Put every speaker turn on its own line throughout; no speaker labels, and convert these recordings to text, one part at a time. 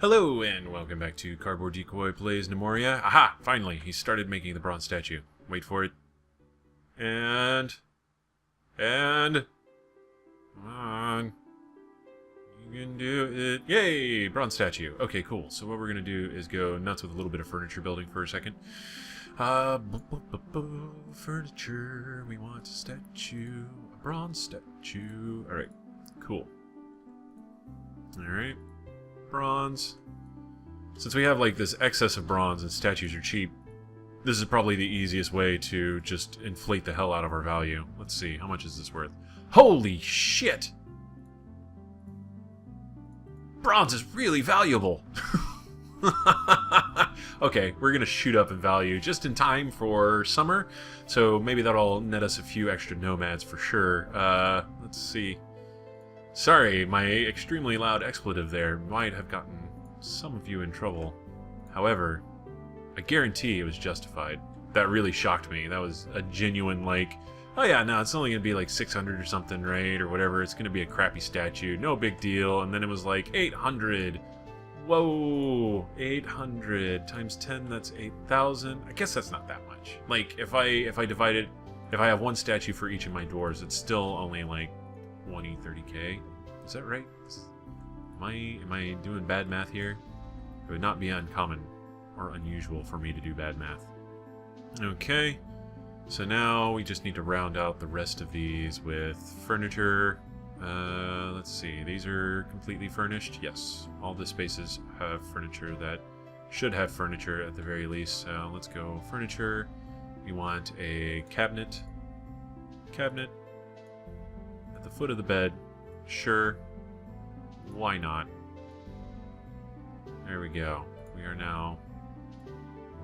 Hello, and welcome back to Cardboard Decoy Plays Gnomoria. Aha! Finally, he started making the bronze statue. Wait for it. And... Come on. You can do it. Yay! Bronze statue. Okay, cool. So what we're going to do is go nuts with a little bit of furniture building for a second. Furniture. We want a statue. A bronze statue. Alright, cool. Alright. Bronze. Since we have like this excess of bronze and statues are cheap, this is probably the easiest way to just inflate the hell out of our value. Let's see, how much is this worth? Holy shit! Bronze is really valuable! Okay, we're gonna shoot up in value just in time for summer, so maybe that'll net us a few extra nomads for sure. Let's see. Sorry, my extremely loud expletive there might have gotten some of you in trouble. However, I guarantee it was justified. That really shocked me. That was a genuine, like, oh yeah, no, it's only gonna be like 600 or something, right? Or whatever. It's gonna be a crappy statue. No big deal. And then it was like 800. Whoa, 800 times 10, that's 8,000. I guess that's not that much. Like, if I divide it, if I have one statue for each of my doors, it's still only like 30k. Is that right? Am I doing bad math here? It would not be uncommon or unusual for me to do bad math. Okay, so now we just need to round out the rest of these with furniture. Let's see, these are completely furnished. Yes, all the spaces have furniture that should have furniture at the very least. So let's go furniture. We want a cabinet. Cabinet. At the foot of the bed. Sure. Why not? There we go. We are now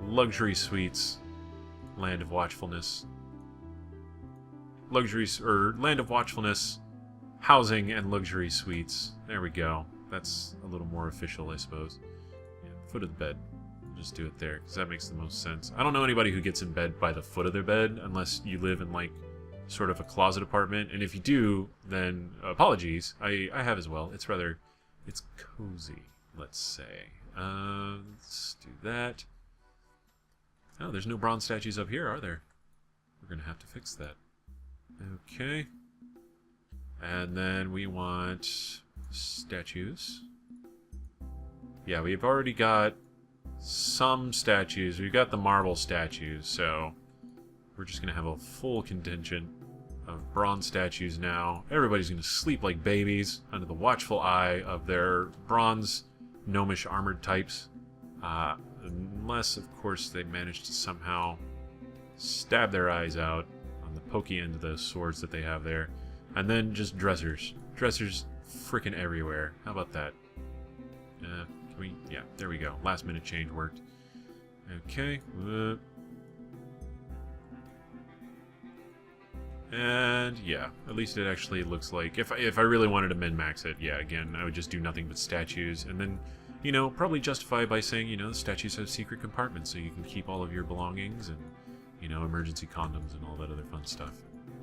luxury suites. Land of watchfulness. Land of watchfulness. Housing and luxury suites. There we go. That's a little more official, I suppose. Yeah, foot of the bed. Just do it there, because that makes the most sense. I don't know anybody who gets in bed by the foot of their bed, unless you live in, like, sort of a closet apartment, and if you do, then apologies. I have as well. It's cozy, let's say. Let's do that. Oh, there's no bronze statues up here, are there? We're gonna have to fix that. Okay. And then we want statues. Yeah, we've already got some statues. We've got the marble statues, so we're just going to have a full contingent of bronze statues now. Everybody's going to sleep like babies under the watchful eye of their bronze gnomish armored types. Unless, of course, they manage to somehow stab their eyes out on the pokey end of those swords that they have there. And then just dressers. Dressers freaking everywhere. How about that? Can we? Yeah, there we go. Last minute change worked. Okay. And yeah, at least it actually looks like, if I really wanted to min-max it, yeah, again, I would just do nothing but statues, and then, you know, probably justify by saying, you know, the statues have secret compartments, so you can keep all of your belongings, and, you know, emergency condoms and all that other fun stuff.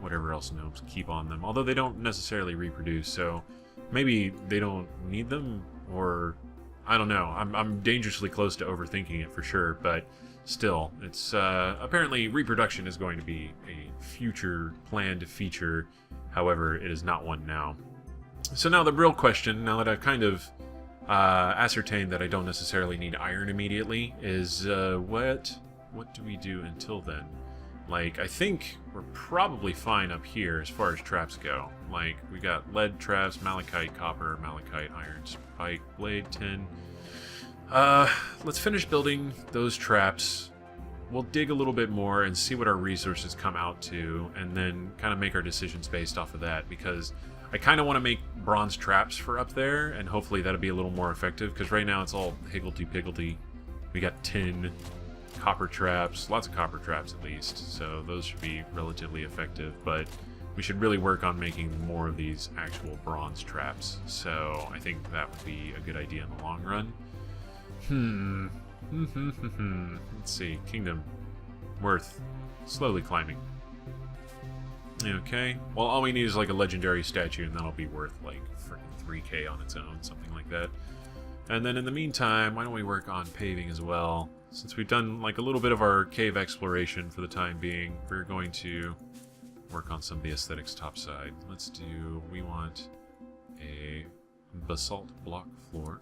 Whatever else gnomes keep on them, although they don't necessarily reproduce, so maybe they don't need them, or, I don't know, I'm dangerously close to overthinking it for sure, but still, it's, apparently reproduction is going to be a future planned feature, however, it is not one now. So now the real question, now that I've kind of ascertained that I don't necessarily need iron immediately, is what do we do until then? Like, I think we're probably fine up here as far as traps go. Like, we got lead traps, malachite, copper, malachite, iron, spike, blade, tin. Let's finish building those traps. We'll dig a little bit more and see what our resources come out to, and then kind of make our decisions based off of that, because I kind of want to make bronze traps for up there, and hopefully that'll be a little more effective, because right now it's all higgledy-piggledy. We got tin, copper traps, lots of copper traps at least, so those should be relatively effective, but we should really work on making more of these actual bronze traps, so I think that would be a good idea in the long run. Let's see. Kingdom. Worth. Slowly climbing. Okay. Well, all we need is like a legendary statue, and that'll be worth like freaking 3k on its own, something like that. And then in the meantime, why don't we work on paving as well? Since we've done like a little bit of our cave exploration for the time being, we're going to work on some of the aesthetics topside. We want a basalt block floor.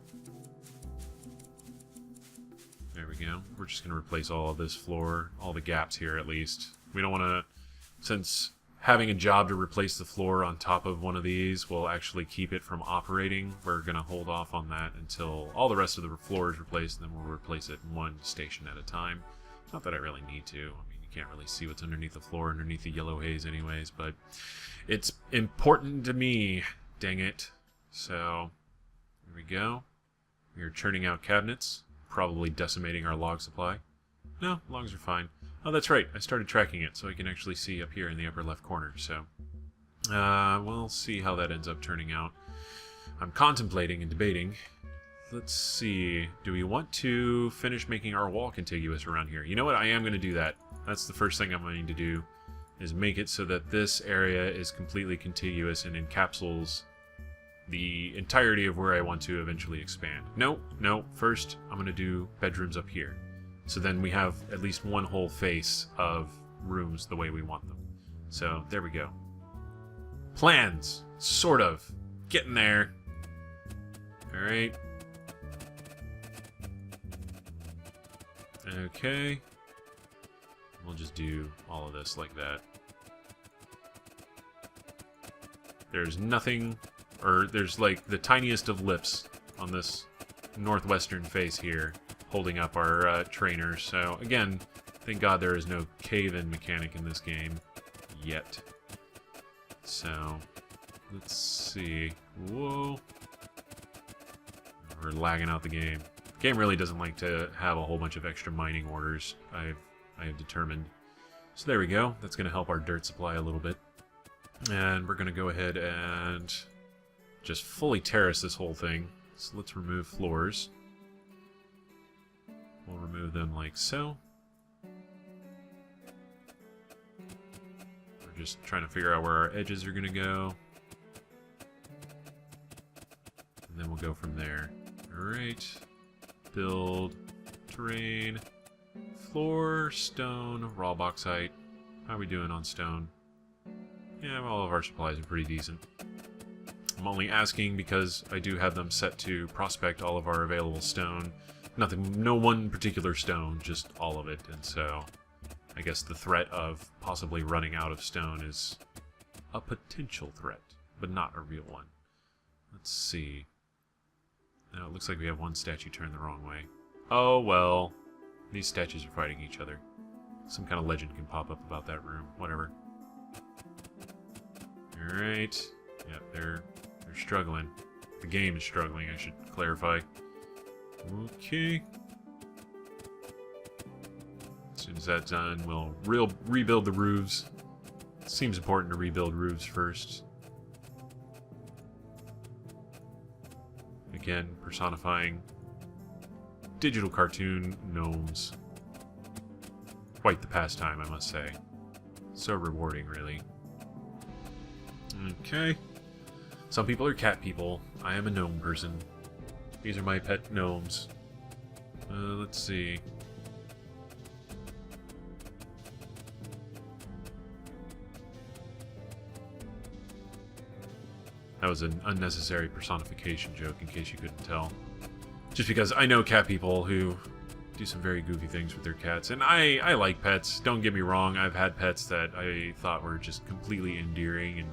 There we go. We're just going to replace all of this floor, all the gaps here at least. We don't want to, since having a job to replace the floor on top of one of these will actually keep it from operating, we're going to hold off on that until all the rest of the floor is replaced, and then we'll replace it one station at a time. Not that I really need to. I mean, you can't really see what's underneath the floor, underneath the yellow haze anyways, but it's important to me, dang it. So, here we go. We are churning out cabinets, probably decimating our log supply. No, logs are fine. Oh, that's right. I started tracking it, so I can actually see up here in the upper left corner. So, we'll see how that ends up turning out. I'm contemplating and debating. Let's see. Do we want to finish making our wall contiguous around here? You know what? I am going to do that. That's the first thing I'm going to do, is make it so that this area is completely contiguous and encapsulates the entirety of where I want to eventually expand. No. First, I'm going to do bedrooms up here. So then we have at least one whole face of rooms the way we want them. So there we go. Plans, sort of. Getting there. Alright. Okay. We'll just do all of this like that. There's nothing, or there's like the tiniest of lips on this northwestern face here, holding up our trainers. So again, thank God there is no cave-in mechanic in this game yet. So let's see. Whoa, we're lagging out the game. The game really doesn't like to have a whole bunch of extra mining orders, I have determined. So there we go. That's going to help our dirt supply a little bit. And we're going to go ahead and just fully terrace this whole thing. So let's remove floors. We'll remove them like so. We're just trying to figure out where our edges are going to go. And then we'll go from there. Alright. Build. Terrain. Floor. Stone. Raw bauxite. How are we doing on stone? Yeah, all of our supplies are pretty decent. I'm only asking because I do have them set to prospect all of our available stone. No one particular stone, just all of it. And so I guess the threat of possibly running out of stone is a potential threat, but not a real one. Let's see. Now it looks like we have one statue turned the wrong way. Oh well, these statues are fighting each other. Some kind of legend can pop up about that room. Whatever. Alright. Yep, they're struggling. The game is struggling, I should clarify. Okay. As soon as that's done, we'll rebuild the roofs. It seems important to rebuild roofs first. Again, personifying digital cartoon gnomes. Quite the pastime, I must say. So rewarding, really. Okay. Some people are cat people. I am a gnome person. These are my pet gnomes. Let's see. That was an unnecessary personification joke, in case you couldn't tell. Just because I know cat people who do some very goofy things with their cats. And I like pets, don't get me wrong. I've had pets that I thought were just completely endearing and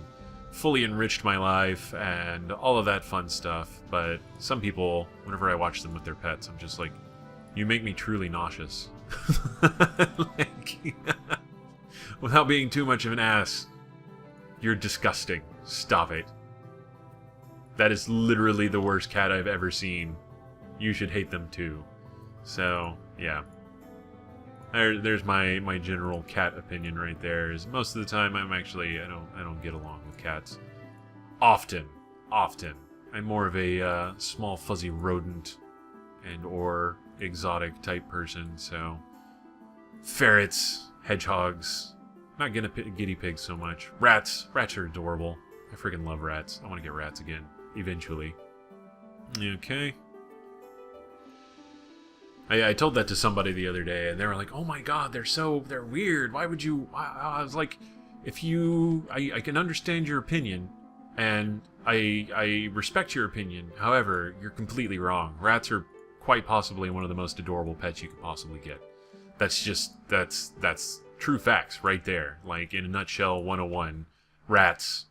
fully enriched my life and all of that fun stuff. But some people, whenever I watch them with their pets, I'm just like, you make me truly nauseous. Like, without being too much of an ass, you're disgusting. Stop it. That is literally the worst cat I've ever seen. You should hate them too. So, yeah. There's my general cat opinion right there. Is most of the time I don't get along with cats. Often. I'm more of a small fuzzy rodent and or exotic type person. So, ferrets, hedgehogs, not guinea pigs so much. Rats are adorable. I freaking love rats. I want to get rats again eventually. Okay. I told that to somebody the other day, and they were like, "Oh my god, they're weird. Why would you?" I was like, I can understand your opinion, and I respect your opinion. However, you're completely wrong. Rats are quite possibly one of the most adorable pets you could possibly get. That's true facts right there. Like, in a nutshell, 101, rats,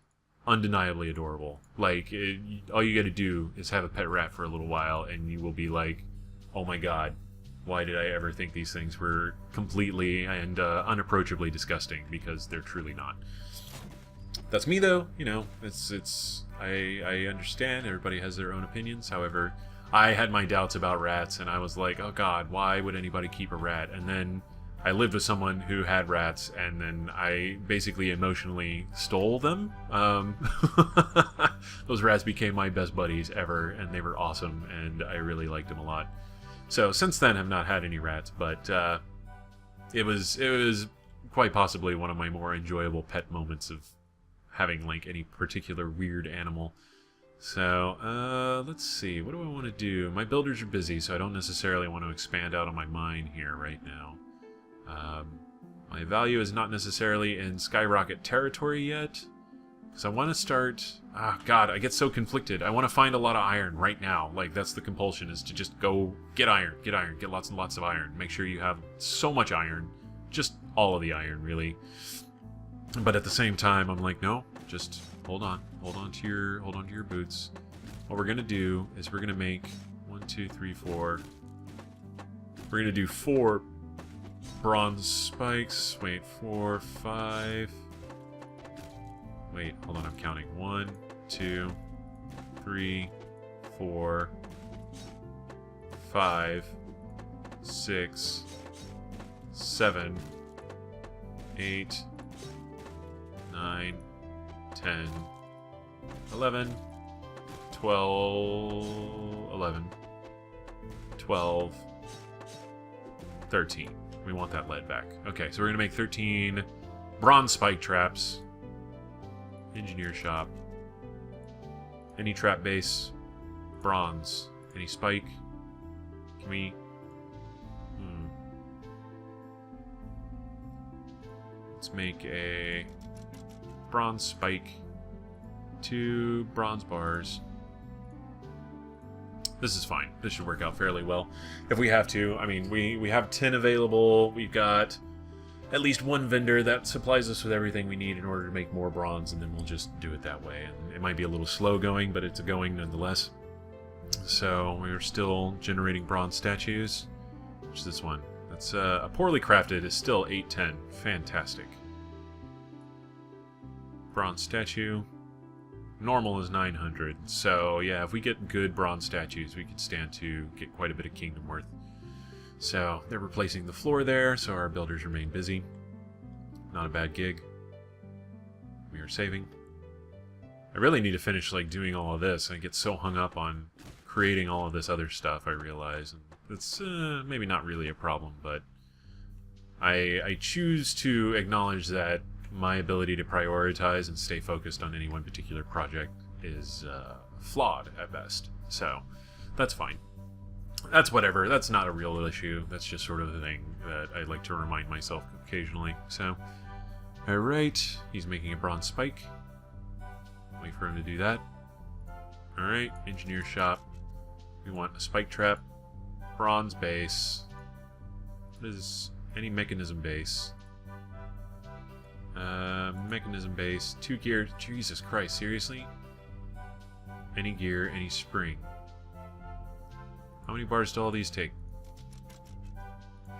undeniably adorable. Like, all you gotta do is have a pet rat for a little while, and you will be like, oh my god, why did I ever think these things were completely and unapproachably disgusting? Because they're truly not. That's me, though. You know, I understand everybody has their own opinions. However, I had my doubts about rats, and I was like, oh god, why would anybody keep a rat? And then I lived with someone who had rats, and then I basically emotionally stole them. Those rats became my best buddies ever, and they were awesome, and I really liked them a lot. So since then, I've not had any rats, but it was quite possibly one of my more enjoyable pet moments of having like any particular weird animal. So let's see, what do I want to do? My builders are busy, so I don't necessarily want to expand out on my mine here right now. My value is not necessarily in skyrocket territory yet, because I want to start... Ah, God, I get so conflicted. I want to find a lot of iron right now. Like, that's the compulsion, is to just go get iron, get lots and lots of iron. Make sure you have so much iron, just all of the iron, really. But at the same time, I'm like, no, just hold on to your boots. What we're gonna do is we're gonna make 1, 2, 3, 4. We're gonna do 4 bronze spikes. Wait, 4, 5. Wait, hold on, I'm counting. 1, 2, 3, 4, 5, 6, 7, 8, 9, 10, 11, 12, 11, 12, 13. We want that lead back. Okay, so we're going to make 13 bronze spike traps. Engineer shop. Any trap base. Bronze. Any spike. Can we... Let's make a bronze spike. 2 bronze bars. This is fine. This should work out fairly well. If we have to, I mean, we have 10 available. We've got at least one vendor that supplies us with everything we need in order to make more bronze, and then we'll just do it that way. And it might be a little slow going, but it's going nonetheless. So we're still generating bronze statues. Which is this one? That's a poorly crafted is still 810. Fantastic. Bronze statue. Normal is 900. So yeah, if we get good bronze statues, we could stand to get quite a bit of kingdom worth. So they're replacing the floor there, so our builders remain busy. Not a bad gig. We are saving. I really need to finish like doing all of this. I get so hung up on creating all of this other stuff, I realize. And it's maybe not really a problem, but I choose to acknowledge that my ability to prioritize and stay focused on any one particular project is flawed at best. So that's fine. That's whatever. That's not a real issue. That's just sort of the thing that I like to remind myself occasionally. So, alright. He's making a bronze spike. Wait for him to do that. Alright. Engineer shop. We want a spike trap. Bronze base. What is any mechanism base? Mechanism base. 2 gear. Jesus Christ, seriously? Any gear, any spring. How many bars do all these take?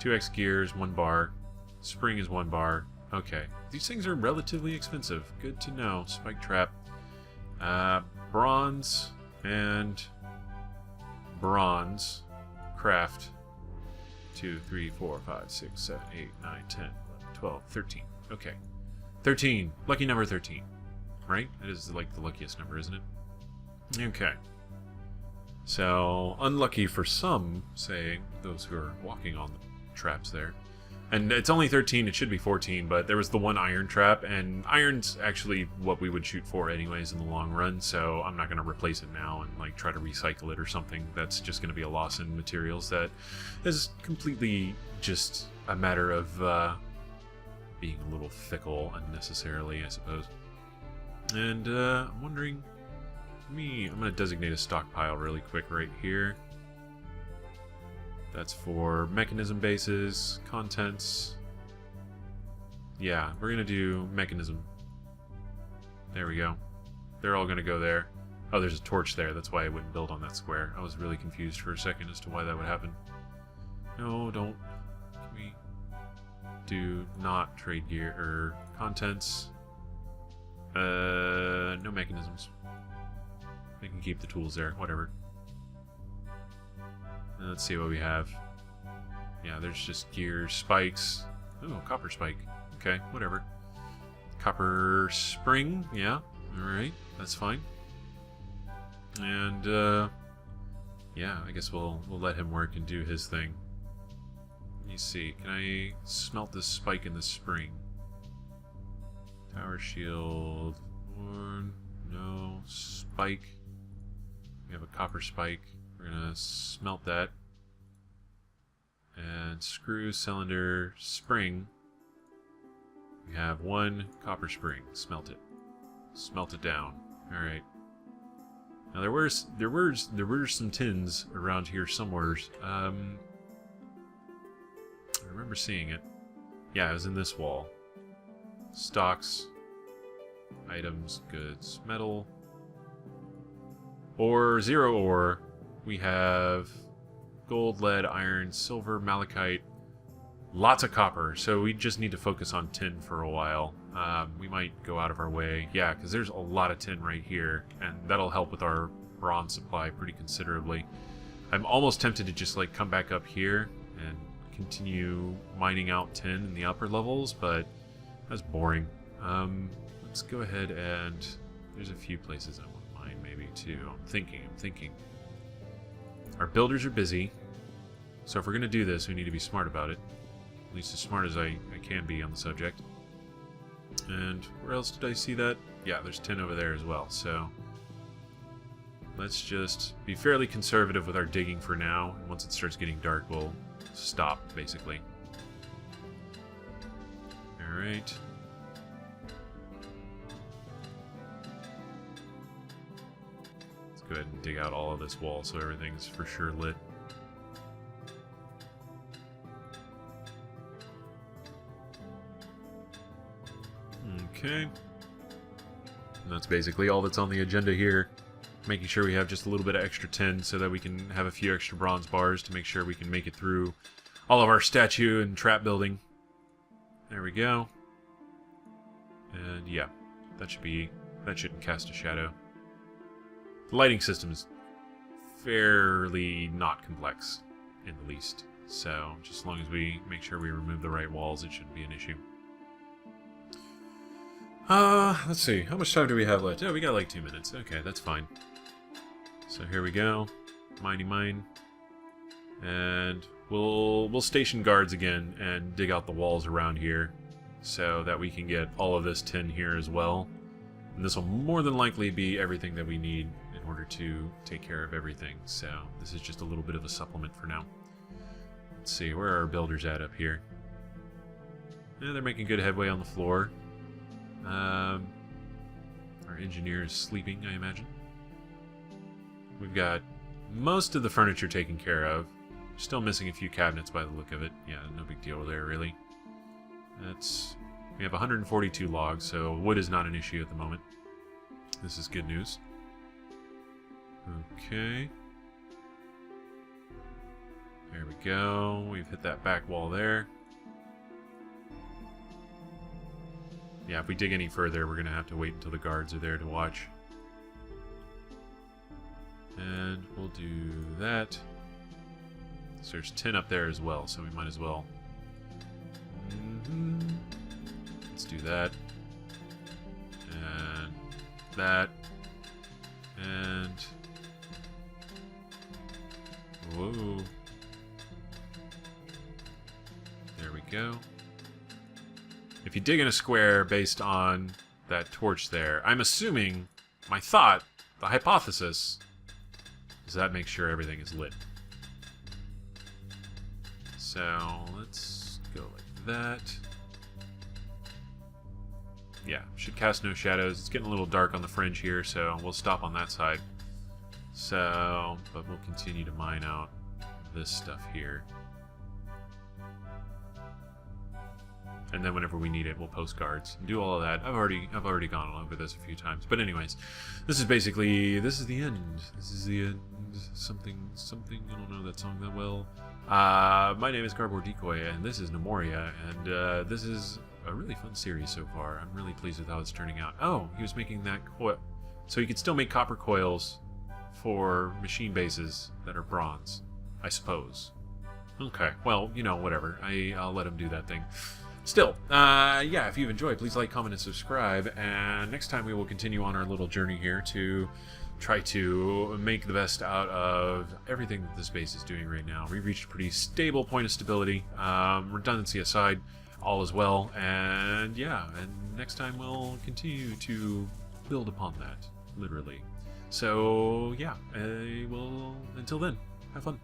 2x gears, 1 bar. Spring is 1 bar. Okay. These things are relatively expensive. Good to know. Spike trap. Bronze and bronze. Craft. 2, 3, 4, 5, 6, 7, 8, 9, 10, 11, 12, 13. Okay. 13. Lucky number 13. Right? That is like the luckiest number, isn't it? Okay. So, unlucky for some, say, those who are walking on the traps there. And it's only 13, it should be 14, but there was the one iron trap, and iron's actually what we would shoot for anyways in the long run, so I'm not going to replace it now and like try to recycle it or something. That's just going to be a loss in materials that is completely just a matter of being a little fickle unnecessarily, I suppose. And I'm wondering, I'm going to designate a stockpile really quick right here. That's for mechanism bases, contents. Yeah, we're going to do mechanism. There we go. They're all going to go there. Oh, there's a torch there. That's why I wouldn't build on that square. I was really confused for a second as to why that would happen. No, don't. Can we do not trade gear or contents? No mechanisms. We can keep the tools there, whatever. Let's see what we have. Yeah, there's just gears, spikes. Oh, copper spike. Okay, whatever. Copper spring, yeah. Alright, that's fine. And, yeah, I guess we'll let him work and do his thing. Let me see, can I smelt this spike in the spring? Tower shield. One, no. Spike. We have a copper spike. We're gonna smelt that. And screw, cylinder, spring. We have one copper spring. Smelt it. Smelt it down. Alright. Now there were some tins around here somewhere. I remember seeing it. Yeah, it was in this wall. Stocks. Items, goods, metal. Ore, 0 ore. We have gold, lead, iron, silver, malachite, lots of copper. So we just need to focus on tin for a while. We might go out of our way. Yeah, because there's a lot of tin right here, and that'll help with our bronze supply pretty considerably. I'm almost tempted to just like come back up here and continue mining out tin in the upper levels, but that's boring. Let's go ahead and there's a few places I want to mine maybe too. I'm thinking. Our builders are busy, so if we're going to do this, we need to be smart about it. At least as smart as I can be on the subject. And where else did I see that? Yeah, there's tin over there as well, so let's just be fairly conservative with our digging for now. And once it starts getting dark, we'll stop, basically. Alright. Go ahead and dig out all of this wall so everything's for sure lit. Okay. And that's basically all that's on the agenda here. Making sure we have just a little bit of extra tin so that we can have a few extra bronze bars to make sure we can make it through all of our statue and trap building. There we go. And yeah, that shouldn't cast a shadow. The lighting system is fairly not complex, in the least. So, just as long as we make sure we remove the right walls, it shouldn't be an issue. Let's see. How much time do we have left? Oh, we got like 2 minutes. Okay, that's fine. So here we go. Mine. And we'll station guards again and dig out the walls around here so that we can get all of this tin here as well. And this will more than likely be everything that we need in order to take care of everything. So this is just a little bit of a supplement for now. Let's see, where are our builders at up here? Yeah, they're making good headway on the floor. Our engineer is sleeping, I imagine. We've got most of the furniture taken care of. Still missing a few cabinets by the look of it. Yeah, no big deal there, really. We have 142 logs, so wood is not an issue at the moment. This is good news. Okay. There we go. We've hit that back wall there. Yeah, if we dig any further, we're going to have to wait until the guards are there to watch. And we'll do that. So there's tin up there as well, so we might as well. Let's do that. And that. And... whoa. There we go. If you dig in a square based on that torch there, I'm assuming, my thought, the hypothesis, is that makes sure everything is lit. So let's go like that. Yeah, should cast no shadows. It's getting a little dark on the fringe here, so we'll stop on that side. So, but we'll continue to mine out this stuff here. And then whenever we need it, we'll post guards and do all of that. I've already gone over this a few times. But anyways, this is basically, this is the end. This is the end. Something, I don't know that song that well. My name is Cardboard Decoy, and this is Gnomoria, and this is a really fun series so far. I'm really pleased with how it's turning out. Oh, he was making that coil. So you can still make copper coils for machine bases that are bronze, I suppose. Okay, well, you know, whatever. I'll let him do that thing. Still, yeah, if you've enjoyed, please like, comment, and subscribe. And next time we will continue on our little journey here to try to make the best out of everything that this base is doing right now. We've reached a pretty stable point of stability. Redundancy aside, all is well. And yeah, and next time we'll continue to build upon that, literally. So yeah, until then, have fun.